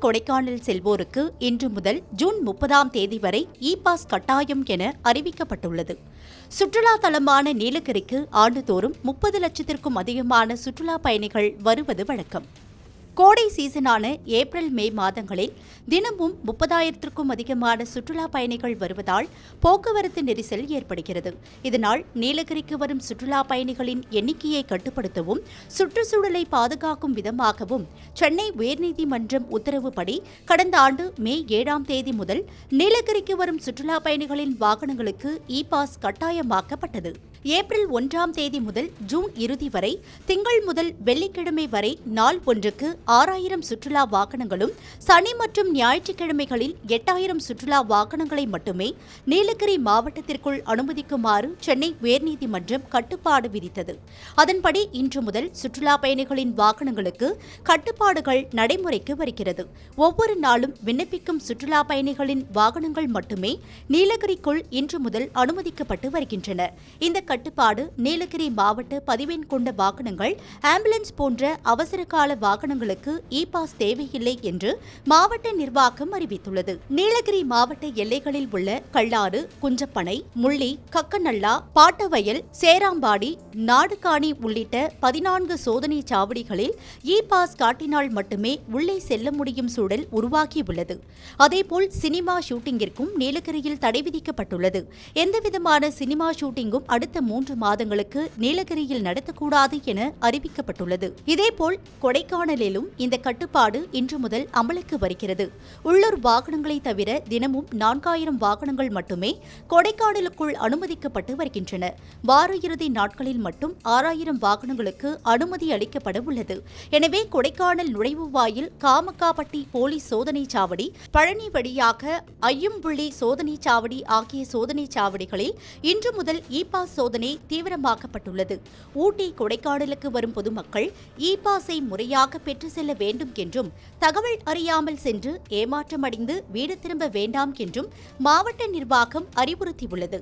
கொடைக்கானல் செல்வோருக்கு இன்று முதல் ஜூன் 30ஆம் தேதி வரை இ-பாஸ் கட்டாயம் என அறிவிக்கப்பட்டுள்ளது. சுற்றுலா தலமான நீலகிரிக்கு ஆண்டுதோறும் 30 லட்சத்திற்கும் அதிகமான சுற்றுலா பயணிகள் வருவது வழக்கம். கோடை சீசனான ஏப்ரல் மே மாதங்களில் தினமும் 30,000க்கும் அதிகமான சுற்றுலா பயணிகள் வருவதால் போக்குவரத்து நெரிசல் ஏற்படுகிறது. இதனால் நீலகிரிக்கு வரும் சுற்றுலா பயணிகளின் எண்ணிக்கையை கட்டுப்படுத்தவும் சுற்றுச்சூழலை பாதுகாக்கும் விதமாகவும் சென்னை உயர்நீதிமன்றம் உத்தரவுப்படி கடந்த ஆண்டு மே 7ஆம் தேதி முதல் நீலகிரிக்கு வரும் சுற்றுலா பயணிகளின் வாகனங்களுக்கு இ-பாஸ் கட்டாயமாக்கப்பட்டது. ஏப்ரல் 1ஆம் தேதி முதல் ஜூன் இறுதி வரை திங்கள் முதல் வெள்ளிக்கிழமை வரை நாள் ஒன்றுக்கு 6,000 சுற்றுலா வாகனங்களும் சனி மற்றும் ஞாயிற்றுக்கிழமைகளில் 8,000 சுற்றுலா வாகனங்களை மட்டுமே நீலகிரி மாவட்டத்திற்குள் அனுமதிக்குமாறு சென்னை உயர்நீதிமன்றம் கட்டுப்பாடு விதித்தது. அதன்படி இன்று முதல் சுற்றுலா பயணிகளின் வாகனங்களுக்கு கட்டுப்பாடுகள் நடைமுறைக்கு வருகிறது. ஒவ்வொரு நாளும் விண்ணப்பிக்கும் சுற்றுலா பயணிகளின் வாகனங்கள் மட்டுமே நீலகிரிக்குள் இன்று முதல் அனுமதிக்கப்பட்டு வருகின்றன. இந்த கட்டுப்பாடு நீலகிரி மாவட்ட பதிவெண் கொண்ட வாகனங்கள், ஆம்புலன்ஸ் போன்ற அவசர கால வாகனங்களுக்கு இ-பாஸ் தேவையில்லை என்று மாவட்ட நிர்வாகம் அறிவித்துள்ளது. நீலகிரி மாவட்ட எல்லைகளில் உள்ள கள்ளாறு, குஞ்சப்பனை, முள்ளி, கக்கநல்லா, பாட்டவயல், சேராம்பாடி, நாடுகாணி உள்ளிட்ட 14 சோதனை சாவடிகளில் இ-பாஸ் காட்டினால் மட்டுமே உள்ளே செல்ல முடியும் சூழல் உருவாகியுள்ளது. அதேபோல் சினிமா ஷூட்டிங்கிற்கும் நீலகிரியில் தடை விதிக்கப்பட்டுள்ளது. எந்தவிதமான சினிமா ஷூட்டிங்கும் அடுத்த 3 மாதங்களுக்கு நீலகிரியில் நடத்தக்கூடாது என அறிவிக்கப்பட்டுள்ளது. இதேபோல் கொடைக்கானலிலும் இந்த கட்டுப்பாடு இன்று முதல் அமலுக்கு வருகிறது. உள்ளூர் வாகனங்களை தவிர தினமும் 4,000 வாகனங்கள் மட்டுமே கொடைக்கானலுக்குள் அனுமதிக்கப்பட்டு வருகின்றன. வார இறுதி நாட்களில் மட்டும் 6,000 வாகனங்களுக்கு அனுமதி அளிக்கப்பட உள்ளது. எனவே கொடைக்கானல் நுழைவு வாயில் காமக்காப்பட்டி போலீஸ் சோதனை சாவடி, பழனி வழியாக ஐயம்புள்ளி சோதனை சாவடி ஆகிய சோதனை சாவடிகளில் இன்று முதல் இ-பாஸ் சோதனை தீவிரமாக்கப்பட்டுள்ளது. ஊட்டி, கொடைக்கானலுக்கு வரும் பொதுமக்கள் இ-பாஸை முறையாக பெற்று செல்ல வேண்டும் என்றும், தகவல் அறியாமல் சென்று ஏமாற்றமடைந்து வீடு திரும்ப வேண்டாம் என்றும் மாவட்ட நிர்வாகம் அறிவுறுத்தியுள்ளது.